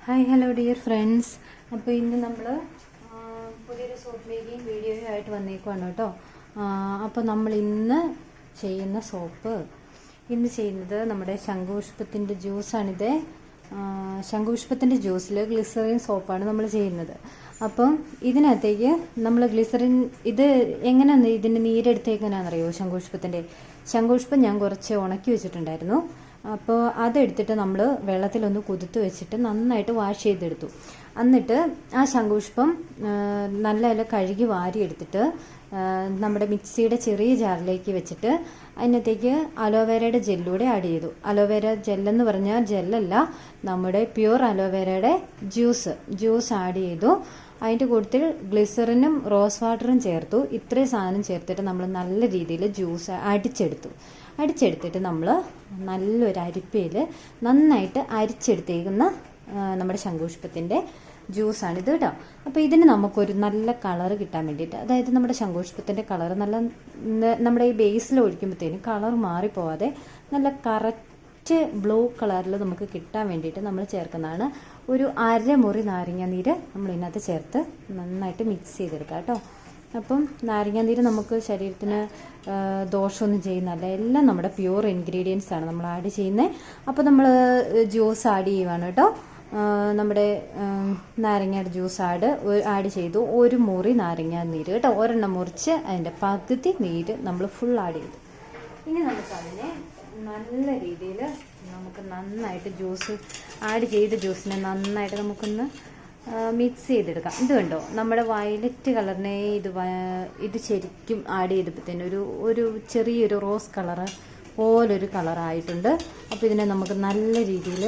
Hi hello dear friends. അപ്പോൾ ഇന്ന് നമ്മൾ പുതിയൊരു സോപ്പ് മേക്കിംഗ് വീഡിയോ ആയിട്ട് വന്നേക്കുവാണ് കേട്ടോ. അപ്പോൾ നമ്മൾ ഇന്ന് ചെയ്യുന്നത് നമ്മുടെ ശംഖുപുഷ്പത്തിൻ്റെ ജ്യൂസാണിത്. ശംഖുപുഷ്പത്തിൻ്റെ ജ്യൂസിൽ ഗ്ലിസറിൻ സോപ്പാണ് നമ്മൾ ചെയ്യുന്നത്. അപ്പം ഇതിനകത്തേക്ക് നമ്മൾ ഗ്ലിസറിൻ ഇത് എങ്ങനെയാണ് ഇതിൻ്റെ നീരെടുത്തേക്കാനാണെന്നറിയോ? ശംഖുപുഷ്പം ഞാൻ കുറച്ച് ഉണക്കി വെച്ചിട്ടുണ്ടായിരുന്നു. അപ്പോൾ അതെടുത്തിട്ട് നമ്മൾ വെള്ളത്തിലൊന്ന് കുതിർത്ത് വെച്ചിട്ട് നന്നായിട്ട് വാഷ് ചെയ്തെടുത്തു. എന്നിട്ട് ആ ശംഖുപുഷ്പം നല്ല കഴുകി വാരിയെടുത്തിട്ട് നമ്മുടെ മിക്സിയുടെ ചെറിയ ജാറിലേക്ക് വെച്ചിട്ട് അതിനകത്തേക്ക് അലോവേരയുടെ ജെല്ലൂടെ ആഡ് ചെയ്തു. അലോവേര ജെല്ലെന്ന് പറഞ്ഞാൽ ജെല്ലല്ല, നമ്മുടെ പ്യുവർ അലോവേരയുടെ ജ്യൂസ് ആഡ് ചെയ്തു. അതിൻ്റെ കൂട്ടത്തിൽ ഗ്ലിസറിനും റോസ് വാട്ടറും ചേർത്തു. ഇത്രയും സാധനം ചേർത്തിട്ട് നമ്മൾ നല്ല രീതിയിൽ ജ്യൂസ് അടിച്ചെടുത്തിട്ട് നമ്മൾ നല്ലൊരു അരിപ്പയിൽ നന്നായിട്ട് അരിച്ചെടുത്തേക്കുന്ന നമ്മുടെ ശംഖുപുഷ്പത്തിൻ്റെ ജ്യൂസാണിത് കേട്ടോ. അപ്പോൾ ഇതിന് നമുക്കൊരു നല്ല കളറ് കിട്ടാൻ വേണ്ടിയിട്ട്, അതായത് നമ്മുടെ ശംഖുപുഷ്പത്തിൻ്റെ കളറ് നല്ല നമ്മുടെ ഈ ബേസിൽ ഒഴിക്കുമ്പോഴത്തേനും കളർ മാറിപ്പോവാതെ നല്ല കറക്റ്റ് ബ്ലൂ കളറിൽ നമുക്ക് കിട്ടാൻ വേണ്ടിയിട്ട് നമ്മൾ ചേർക്കുന്നതാണ് ഒരു അരമുറി നാരങ്ങ നീര് നമ്മൾ ഇതിനകത്ത് ചേർത്ത് നന്നായിട്ട് മിക്സ് ചെയ്തെടുക്കാം കേട്ടോ. അപ്പം നാരങ്ങാനീര് നമുക്ക് ശരീരത്തിന് ദോഷമൊന്നും ചെയ്യുന്നതല്ല, എല്ലാം നമ്മുടെ പ്യുവർ ഇൻഗ്രീഡിയൻസ് ആണ് നമ്മൾ ആഡ് ചെയ്യുന്നത്. അപ്പോൾ നമ്മൾ ജ്യൂസ് ആഡ് ചെയ്യുവാണ് കേട്ടോ. നമ്മുടെ നാരങ്ങയുടെ ജ്യൂസ് ആഡ് ചെയ്തു. ഒരു മുറി നാരങ്ങ നീര് കേട്ടോ, ഒരെണ്ണം മുറിച്ച് അതിൻ്റെ പകുതി നീര് നമ്മൾ ഫുൾ ആഡ് ചെയ്തു. ഇനി നമുക്കതിനെ നല്ല രീതിയിൽ നമുക്ക് നന്നായിട്ട് ആഡ് ചെയ്ത ജ്യൂസിനെ നന്നായിട്ട് നമുക്കൊന്ന് മിക്സ് ചെയ്തെടുക്കാം. ഇത് കണ്ടോ, നമ്മുടെ വയലറ്റ് കളറിനെ ഇത് ശരിക്കും ആഡ് ചെയ്തപ്പോഴത്തേന് ഒരു ചെറിയൊരു റോസ് കളറ് പോലൊരു കളറായിട്ടുണ്ട്. അപ്പോൾ ഇതിനെ നമുക്ക് നല്ല രീതിയിൽ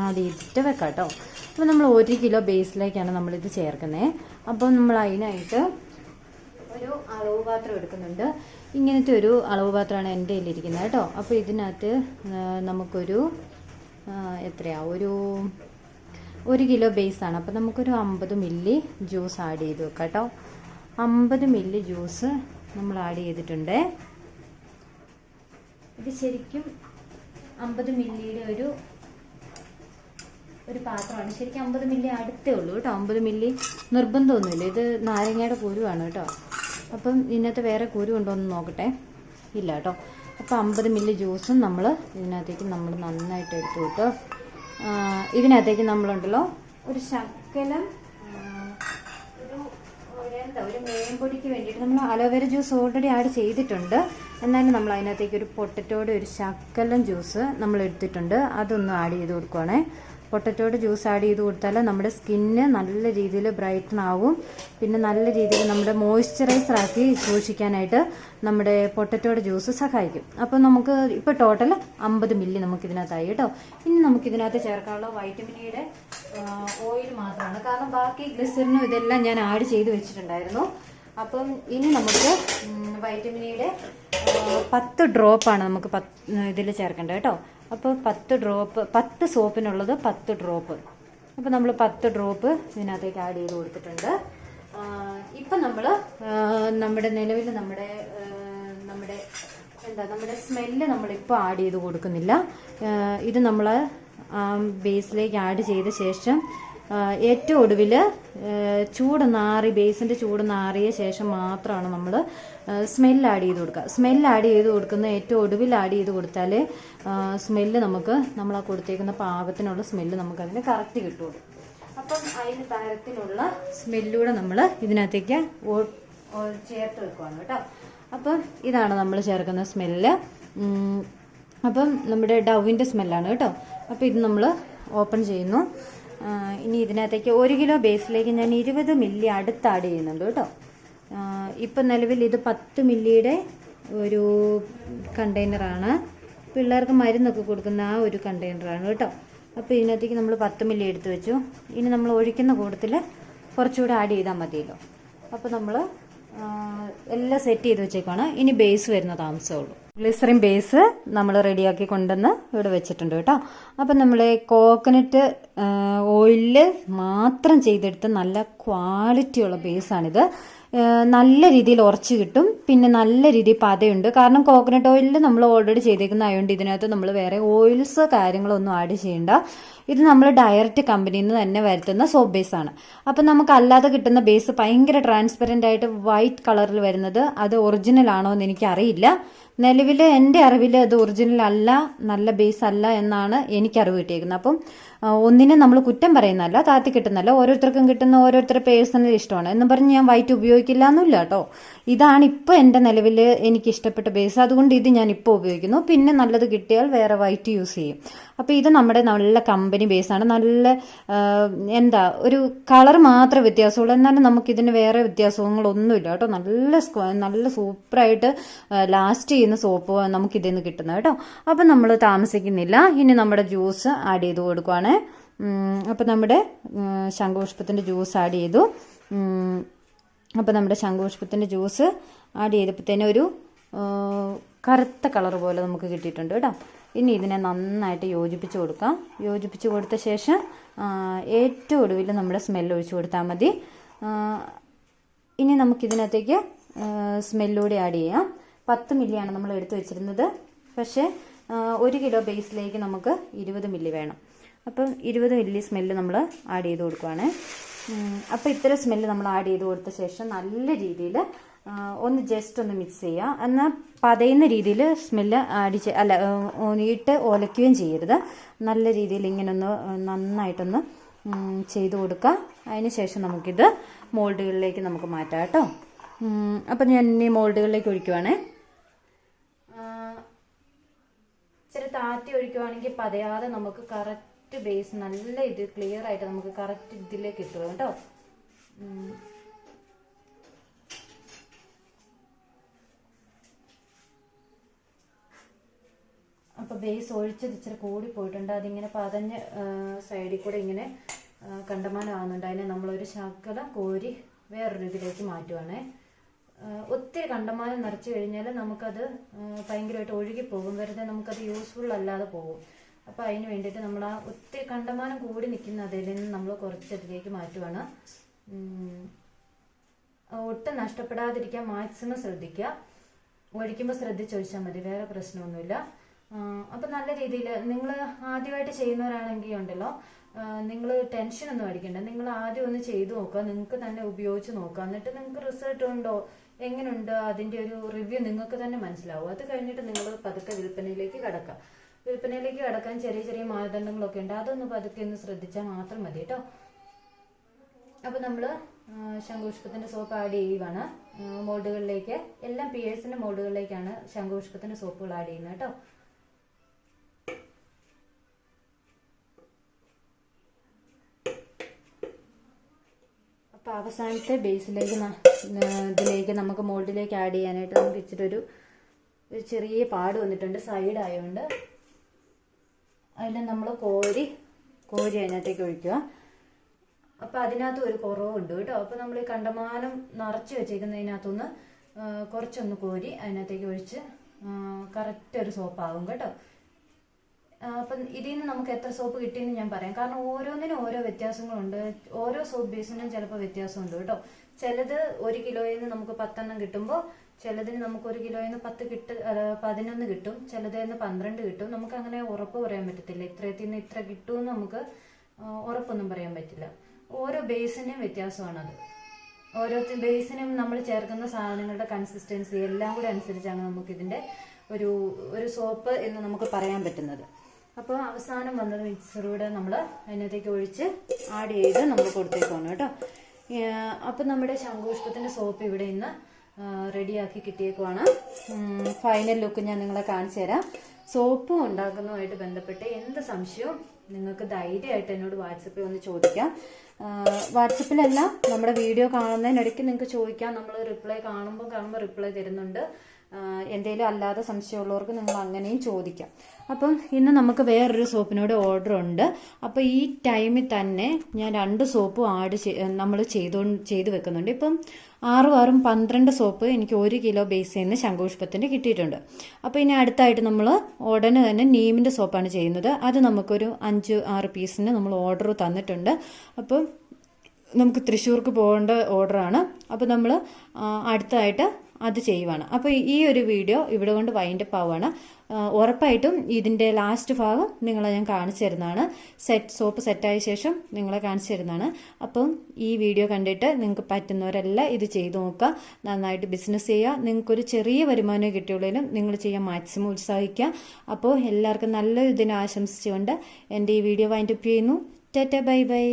ആഡ് ചെയ്തിട്ട് വെക്കാം കേട്ടോ. അപ്പോൾ നമ്മൾ 1 കിലോ ബേസിലേക്കാണ് നമ്മളിത് ചേർക്കുന്നത്. അപ്പോൾ നമ്മൾ അതിനായിട്ട് ഒരു അളവ് പാത്രം എടുക്കുന്നുണ്ട്. ഇങ്ങനത്തെ ഒരു അളവ് പാത്രമാണ് എൻ്റെ കയ്യിലിരിക്കുന്നത് കേട്ടോ. അപ്പോൾ ഇതിനകത്ത് നമുക്കൊരു ഒരു 1 കിലോ ബേസാണ്. അപ്പോൾ നമുക്കൊരു 50 മില്ലി ജ്യൂസ് ആഡ് ചെയ്ത് വെക്കാം കേട്ടോ. 50 മില്ലി ജ്യൂസ് നമ്മൾ ആഡ് ചെയ്തിട്ടുണ്ട്. ഇത് ശരിക്കും 50 മില്ലിയുടെ ഒരു പാത്രമാണ്. ശരിക്കും 50 മില്ലി അടുത്തേ ഉള്ളൂ കേട്ടോ. 50 മില്ലി നിർബന്ധമൊന്നുമില്ല. ഇത് നാരങ്ങയുടെ കുരുവാണ് കേട്ടോ. അപ്പം ഇതിനകത്ത് വേറെ കുരു ഉണ്ടോ എന്ന് നോക്കട്ടെ. ഇല്ല കേട്ടോ. അപ്പോൾ 50 മില്ലി ജ്യൂസും നമ്മൾ ഇതിനകത്തേക്ക് നമ്മൾ നന്നായിട്ട് എടുത്തു കേട്ടോ. ഇതിനകത്തേക്ക് നമ്മളുണ്ടല്ലോ ഒരു ശകലം ഒരു മേമ്പൊടിക്ക് വേണ്ടിയിട്ട് നമ്മൾ അലോവേര ജ്യൂസ് ഓൾറെഡി ആഡ് ചെയ്തിട്ടുണ്ട്. എന്നാലും നമ്മൾ അതിനകത്തേക്ക് ഒരു പൊട്ടറ്റോയുടെ ഒരു ശകലം ജ്യൂസ് നമ്മൾ എടുത്തിട്ടുണ്ട്. അതൊന്ന് ആഡ് ചെയ്ത് കൊടുക്കുവാണേ. പൊട്ടറ്റോയുടെ ജ്യൂസ് ആഡ് ചെയ്ത് കൊടുത്താൽ നമ്മുടെ സ്കിന്ന് നല്ല രീതിയിൽ ബ്രൈറ്റൻ ആവും. പിന്നെ നല്ല രീതിയിൽ നമ്മുടെ മോയ്സ്ചറൈസർ ആക്കി സൂക്ഷിക്കാനായിട്ട് നമ്മുടെ പൊട്ടറ്റോയുടെ ജ്യൂസ് സഹായിക്കും. അപ്പോൾ നമുക്ക് ഇപ്പോൾ ടോട്ടൽ 50 മില്ലി നമുക്കിതിനകത്തായി കേട്ടോ. ഇനി നമുക്കിതിനകത്ത് ചേർക്കാനുള്ള വൈറ്റമിനിയുടെ ഓയിൽ മാത്രമാണ്. കാരണം ബാക്കി ഗ്ലിസറിനും ഇതെല്ലാം ഞാൻ ആഡ് ചെയ്ത് വെച്ചിട്ടുണ്ടായിരുന്നു. അപ്പം ഇനി നമുക്ക് വൈറ്റമിനിയുടെ 10 ഡ്രോപ്പാണ് നമുക്ക് ഇതിൽ ചേർക്കേണ്ടത് കേട്ടോ. അപ്പോൾ 10 സോപ്പിനുള്ളത് 10 ഡ്രോപ്പ്. അപ്പോൾ നമ്മൾ 10 ഡ്രോപ്പ് ഇതിനകത്തേക്ക് ആഡ് ചെയ്ത് കൊടുത്തിട്ടുണ്ട്. ഇപ്പം നമ്മൾ നമ്മുടെ നിലവിൽ നമ്മുടെ സ്മെല്ല് നമ്മളിപ്പോൾ ആഡ് ചെയ്ത് കൊടുക്കുന്നില്ല. ഇത് നമ്മൾ ബേസിലേക്ക് ആഡ് ചെയ്ത ശേഷം ഏറ്റവും ഒടുവിൽ ബേസിൻ്റെ ചൂട് നാറിയ ശേഷം മാത്രമാണ് നമ്മൾ സ്മെല്ല് ആഡ് ചെയ്ത് കൊടുക്കുക. സ്മെല്ല് ആഡ് ചെയ്ത് കൊടുക്കുന്ന ഏറ്റവും ഒടുവിൽ ആഡ് ചെയ്ത് കൊടുത്താൽ സ്മെല്ല് നമ്മൾ ആ കൊടുത്തേക്കുന്ന പാകത്തിനുള്ള സ്മെല്ല് നമുക്കതിന് കറക്റ്റ് കിട്ടുള്ളൂ. അപ്പം അതിന് തരത്തിലുള്ള സ്മെല്ലൂടെ നമ്മൾ ഇതിനകത്തേക്ക് ചേർത്ത് വെക്കുവാണ് കേട്ടോ. അപ്പം ഇതാണ് നമ്മൾ ചേർക്കുന്ന സ്മെല്ല്. അപ്പം നമ്മുടെ ഡവിൻ്റെ സ്മെല്ലാണ് കേട്ടോ. അപ്പോൾ ഇത് നമ്മൾ ഓപ്പൺ ചെയ്യുന്നു. ഇനി ഇതിനകത്തേക്ക് 1 കിലോ ബേസിലേക്ക് ഞാൻ 20 മില്ലി അടുത്ത് ആഡ് ചെയ്യുന്നുണ്ട് കേട്ടോ. ഇപ്പം നിലവിൽ ഇത് 10 മില്ലിയുടെ ഒരു കണ്ടെയ്നറാണ്. പിള്ളേർക്ക് മരുന്നൊക്കെ കൊടുക്കുന്ന ആ ഒരു കണ്ടെയ്നറാണ് കേട്ടോ. അപ്പോൾ ഇതിനകത്തേക്ക് നമ്മൾ 10 മില്ലി എടുത്ത് വെച്ചു. ഇനി നമ്മൾ ഒഴിക്കുന്ന കൂട്ടത്തിൽ കുറച്ചുകൂടെ ആഡ് ചെയ്താൽ മതിയല്ലോ. അപ്പോൾ നമ്മൾ എല്ലാം സെറ്റ് ചെയ്ത് വെച്ചേക്കാണ്. ഇനി ബേസ് വരുന്ന താമസമുള്ളൂ. ഗ്ലിസറിൻ ബേസ് നമ്മൾ റെഡിയാക്കി കൊണ്ടുവന്ന് ഇവിടെ വെച്ചിട്ടുണ്ട് കേട്ടോ. അപ്പം നമ്മൾ കോക്കനട്ട് ഓയിലിൽ മാത്രം ചെയ്തെടുത്ത നല്ല ക്വാളിറ്റിയുള്ള ബേസാണിത്. നല്ല രീതിയിൽ ഉറച്ച് കിട്ടും. പിന്നെ നല്ല രീതിയിൽ പതയുണ്ട്. കാരണം കോക്കനട്ട് ഓയിലിൽ നമ്മൾ ഓൾറെഡി ചെയ്തേക്കുന്നതായതുകൊണ്ട് ഇതിനകത്ത് നമ്മൾ വേറെ ഓയിൽസ് കാര്യങ്ങളൊന്നും ആഡ് ചെയ്യണ്ട. ഇത് നമ്മൾ ഡയറക്റ്റ് കമ്പനിയിൽ നിന്ന് തന്നെ വരുത്തുന്ന സോപ്പ് ബേസാണ്. അപ്പം നമുക്ക് അല്ലാതെ കിട്ടുന്ന ബേസ് ഭയങ്കര ട്രാൻസ്പെറൻ്റ് ആയിട്ട് വൈറ്റ് കളറിൽ വരുന്നത് അത് ഒറിജിനൽ ആണോ എന്ന് എനിക്കറിയില്ല. നിലവിൽ എൻ്റെ അറിവിൽ അത് ഒറിജിനൽ അല്ല, നല്ല ബേസ് അല്ല എന്നാണ് എനിക്കറിവ് കിട്ടിയേക്കുന്നത്. അപ്പം ഒന്നിനും നമ്മൾ കുറ്റം പറയുന്നതല്ല, താത്തി കിട്ടുന്നല്ല, ഓരോരുത്തർക്കും കിട്ടുന്ന ഓരോരുത്തരുടെ പേഴ്സണൽ ഇഷ്ടമാണ് എന്നും പറഞ്ഞ് ഞാൻ വൈറ്റ് ഉപയോഗിക്കില്ല എന്നില്ല കേട്ടോ. ഇതാണ് ഇപ്പോൾ എൻ്റെ നിലവിൽ എനിക്ക് ഇഷ്ടപ്പെട്ട ബേസ്, അതുകൊണ്ട് ഇത് ഞാൻ ഇപ്പോൾ ഉപയോഗിക്കുന്നു. പിന്നെ നല്ലത് കിട്ടിയാൽ വേറെ വൈറ്റ് യൂസ് ചെയ്യും. അപ്പോൾ ഇത് നമ്മുടെ നല്ല കമ്പനി ബേസാണ്. നല്ല എന്താ ഒരു കളർ മാത്രമേ വ്യത്യാസമുള്ളൂ, എന്നാലും നമുക്കിതിന് വേറെ വ്യത്യാസങ്ങളൊന്നുമില്ല കേട്ടോ. നല്ല സൂപ്പറായിട്ട് ലാസ്റ്റ് ചെയ്യുന്ന സോപ്പ് നമുക്കിതിൽ നിന്ന് കിട്ടുന്നത് കേട്ടോ. അപ്പം നമ്മൾ താമസിക്കുന്നില്ല, ഇനി നമ്മുടെ ജ്യൂസ് ആഡ് ചെയ്ത് കൊടുക്കുവാണ്. അപ്പം നമ്മുടെ ശംഖുപുഷ്പത്തിൻ്റെ ജ്യൂസ് ആഡ് ചെയ്തു. അപ്പോൾ നമ്മുടെ ശംഖുപുഷ്പത്തിൻ്റെ ജ്യൂസ് ആഡ് ചെയ്തപ്പോഴത്തേനും ഒരു കറുത്ത കളർ പോലെ നമുക്ക് കിട്ടിയിട്ടുണ്ട് കേട്ടോ. ഇനി ഇതിനെ നന്നായിട്ട് യോജിപ്പിച്ച് കൊടുക്കാം. യോജിപ്പിച്ച് കൊടുത്ത ശേഷം ഏറ്റവും ഒടുവിൽ നമ്മുടെ സ്മെല്ല് ഒഴിച്ച് കൊടുത്താൽ മതി. ഇനി നമുക്കിതിനകത്തേക്ക് സ്മെല്ലൂടെ ആഡ് ചെയ്യാം. 10 മില്ലിയാണ് നമ്മൾ എടുത്തു വെച്ചിരുന്നത്, പക്ഷേ 1 കിലോ ബേസിലേക്ക് നമുക്ക് 20 മില്ലി വേണം. അപ്പം 20 മില്ലി സ്മെല്ല് നമ്മൾ ആഡ് ചെയ്ത് കൊടുക്കുവാണ്. അപ്പോൾ ഇത്ര സ്മെല്ല് നമ്മൾ ആഡ് ചെയ്ത് കൊടുത്ത ശേഷം നല്ല രീതിയിൽ ഒന്ന് ജസ്റ്റ് ഒന്ന് മിക്സ് ചെയ്യുക. എന്നാൽ പതയുന്ന രീതിയിൽ സ്മെല്ല് ഇട്ട് ഒലയ്ക്കുകയും ചെയ്യരുത്. നല്ല രീതിയിൽ ഇങ്ങനെ ഒന്ന് നന്നായിട്ടൊന്ന് ചെയ്ത് കൊടുക്കുക. അതിന് ശേഷം നമുക്കിത് മോൾഡുകളിലേക്ക് നമുക്ക് മാറ്റാം കേട്ടോ. അപ്പം ഞാൻ ഇനി മോൾഡുകളിലേക്ക് ഒഴിക്കുവാണേ. ഇച്ചിരി താത്തി ഒഴിക്കുവാണെങ്കിൽ പതയാതെ നമുക്ക് കറക്റ്റ് ബേസ് നല്ല ഇത് ക്ലിയർ ആയിട്ട് നമുക്ക് കറക്റ്റ് ഇതിലേക്ക് കിട്ടുക കേട്ടോ. അപ്പോൾ ബേസ് ഒഴിച്ചത് ഇച്ചിരി കൂടി പോയിട്ടുണ്ട്. അതിങ്ങനെ പതഞ്ഞ് സൈഡിൽ കൂടെ ഇങ്ങനെ കണ്ടമാനമാകുന്നുണ്ട്. അതിനെ നമ്മളൊരു ശകലം കോരി വേറൊരു ഇതിലേക്ക് മാറ്റുവാണേ. ഒത്തിരി കണ്ടമാനം നിറച്ച് കഴിഞ്ഞാൽ നമുക്കത് ഭയങ്കരമായിട്ട് ഒഴുകിപ്പോകും, വെറുതെ നമുക്കത് യൂസ്ഫുൾ അല്ലാതെ പോകും. അപ്പോൾ അതിന് വേണ്ടിയിട്ട് നമ്മൾ ആ ഒത്തിരി കണ്ടമാനം കൂടി നിൽക്കുന്ന അതിൽ നിന്ന് നമ്മൾ കുറച്ചതിലേക്ക് മാറ്റുവാണ്. ഒട്ടും നഷ്ടപ്പെടാതിരിക്കാൻ മാക്സിമം ശ്രദ്ധിക്കുക. ഒഴിക്കുമ്പോൾ ശ്രദ്ധിച്ചൊഴിച്ചാൽ മതി, വേറെ പ്രശ്നമൊന്നുമില്ല. അപ്പം നല്ല രീതിയിൽ നിങ്ങൾ ആദ്യമായിട്ട് ചെയ്യുന്നവരാണെങ്കിൽ ഉണ്ടല്ലോ, നിങ്ങൾ ടെൻഷനൊന്നും അടിക്കണ്ട. നിങ്ങൾ ആദ്യം ഒന്ന് ചെയ്ത് നോക്കുക, നിങ്ങൾക്ക് തന്നെ ഉപയോഗിച്ച് നോക്കുക. എന്നിട്ട് നിങ്ങൾക്ക് റിസൾട്ട് ഉണ്ടോ എങ്ങനെയുണ്ട് അതിൻ്റെ ഒരു റിവ്യൂ നിങ്ങൾക്ക് തന്നെ മനസ്സിലാവും. അത് കഴിഞ്ഞിട്ട് നിങ്ങൾ പതുക്കെ വിൽപ്പനയിലേക്ക് കടക്കുക. വിൽപ്പനയിലേക്ക് കടക്കാൻ ചെറിയ ചെറിയ മാനദണ്ഡങ്ങളൊക്കെ ഉണ്ട്, അതൊന്ന് പതുക്കെ ഒന്ന് ശ്രദ്ധിച്ചാൽ മാത്രം മതി കേട്ടോ. അപ്പോൾ നമ്മൾ ശംഖുപുഷ്പത്തിൻ്റെ സോപ്പ് ആഡ് ചെയ്യുകയാണ് മോൾഡുകളിലേക്ക്. എല്ലാം പിയേഴ്സിൻ്റെ മോൾഡുകളിലേക്കാണ് ശംഖുപുഷ്പത്തിൻ്റെ സോപ്പുകൾ ആഡ് ചെയ്യുന്നത് കേട്ടോ. അപ്പോൾ അവസാനത്തെ ബേസിലേക്ക് ഇതിലേക്ക് നമുക്ക് മോൾഡിലേക്ക് ആഡ് ചെയ്യാനായിട്ട് നമുക്ക് ഇച്ചിരി ഒരു ചെറിയ പാട് വന്നിട്ടുണ്ട് സൈഡ് ആയതുകൊണ്ട്. അതിനെ നമ്മൾ കോരി അതിനകത്തേക്ക് ഒഴിക്കുക. അപ്പോൾ അതിനകത്ത് ഒരു കുറവുണ്ട് കേട്ടോ. അപ്പോൾ നമ്മൾ ഈ കണ്ടമാനം നിറച്ച് വെച്ചേക്കുന്നതിനകത്തൊന്ന് കുറച്ചൊന്ന് കോരി അതിനകത്തേക്ക് ഒഴിച്ച് കറക്റ്റ് ഒരു സോപ്പാകും കേട്ടോ. അപ്പം ഇതിൽ നിന്ന് നമുക്ക് എത്ര സോപ്പ് കിട്ടിയെന്ന് ഞാൻ പറയാം. കാരണം ഓരോന്നിനും ഓരോ വ്യത്യാസങ്ങളുണ്ട്. ഓരോ സോപ്പ് ബേസിനും ചിലപ്പോൾ വ്യത്യാസമുണ്ട് കേട്ടോ. ചിലത് 1 കിലോയിൽ നിന്ന് നമുക്ക് 10 കിട്ടുമ്പോൾ ചിലതിന് നമുക്ക് 1 കിലോയിൽ നിന്ന് 11 കിട്ടും, ചിലതിൽ നിന്ന് 12 കിട്ടും. നമുക്ക് അങ്ങനെ ഉറപ്പ് പറയാൻ പറ്റത്തില്ല. ഇത്രത്തിൽ നിന്ന് ഇത്ര കിട്ടുമെന്ന് നമുക്ക് ഉറപ്പൊന്നും പറയാൻ പറ്റില്ല. ഓരോ ബേസിനും വ്യത്യാസമാണത്. ഓരോ ബേസിനും നമ്മൾ ചേർക്കുന്ന സാധനങ്ങളുടെ കൺസിസ്റ്റൻസി എല്ലാം കൂടെ അനുസരിച്ചാണ് നമുക്കിതിൻ്റെ ഒരു സോപ്പ് എന്ന് നമുക്ക് പറയാൻ പറ്റുന്നത്. അപ്പോൾ അവസാനം വന്നത് മിക്സറൂടെ നമ്മൾ അതിനകത്തേക്ക് ഒഴിച്ച് ആഡ് ചെയ്ത് നമ്മൾ കൊടുത്തേക്കാണ് കേട്ടോ. അപ്പം നമ്മുടെ ശംഖുപുഷ്പത്തിൻ്റെ സോപ്പ് ഇവിടെ ഇന്ന് റെഡിയാക്കി കിട്ടിയേക്കുവാണ്. ഫൈനൽ ലുക്ക് ഞാൻ നിങ്ങളെ കാണിച്ചു തരാം. സോപ്പ് ഉണ്ടാക്കുന്നതുമായിട്ട് ബന്ധപ്പെട്ട് എന്ത് സംശയവും നിങ്ങൾക്ക് ധൈര്യമായിട്ട് എന്നോട് വാട്സപ്പിൽ ഒന്ന് ചോദിക്കാം. വാട്സപ്പിലല്ല, നമ്മുടെ വീഡിയോ കാണുന്നതിനിടയ്ക്ക് നിങ്ങൾക്ക് ചോദിക്കാം. നമ്മൾ റിപ്ലൈ കാണുമ്പോൾ റിപ്ലൈ തരുന്നുണ്ട്. എന്തെങ്കിലും അല്ലാതെ സംശയമുള്ളവർക്ക് നിങ്ങൾ അങ്ങനെയും ചോദിക്കാം. അപ്പം ഇന്ന് നമുക്ക് വേറൊരു സോപ്പിനോട് ഓർഡർ ഉണ്ട്. അപ്പോൾ ഈ ടൈമിൽ തന്നെ ഞാൻ 2 സോപ്പും നമ്മൾ ചെയ്ത് വെക്കുന്നുണ്ട്. ഇപ്പം 6 12 സോപ്പ് എനിക്ക് 1 കിലോ ബേസിൽ നിന്ന് ശംഖുപുഷ്പത്തിൻ്റെ കിട്ടിയിട്ടുണ്ട്. അപ്പോൾ ഇനി അടുത്തായിട്ട് നമ്മൾ ഉടനെ തന്നെ നീമിൻ്റെ സോപ്പാണ് ചെയ്യുന്നത്. അത് നമുക്കൊരു 5-6 പീസിന് നമ്മൾ ഓർഡർ തന്നിട്ടുണ്ട്. അപ്പം നമുക്ക് തൃശ്ശൂർക്ക് പോകേണ്ട ഓർഡറാണ്. അപ്പോൾ നമ്മൾ അടുത്തതായിട്ട് അത് ചെയ്യുവാണ്. അപ്പോൾ ഈ ഒരു വീഡിയോ ഇവിടെ കൊണ്ട് വൈൻഡപ്പ് ആവുകയാണ്. ഉറപ്പായിട്ടും ഇതിൻ്റെ ലാസ്റ്റ് ഭാഗം നിങ്ങളെ ഞാൻ കാണിച്ചു തരുന്നതാണ്. സോപ്പ് സെറ്റായ ശേഷം നിങ്ങളെ കാണിച്ചു തരുന്നതാണ്. അപ്പം ഈ വീഡിയോ കണ്ടിട്ട് നിങ്ങൾക്ക് പറ്റുന്നവരെല്ലാം ഇത് ചെയ്തു നോക്കുക. നന്നായിട്ട് ബിസിനസ് ചെയ്യുക. നിങ്ങൾക്കൊരു ചെറിയ വരുമാനം കിട്ടിയുള്ളതിലും നിങ്ങൾ ചെയ്യാൻ മാക്സിമം ഉത്സാഹിക്കുക. അപ്പോൾ എല്ലാവർക്കും നല്ലൊരു ദിനം ആശംസിച്ചുകൊണ്ട് എൻ്റെ ഈ വീഡിയോ വൈൻഡപ്പ് ചെയ്യുന്നു. Tata bye bye.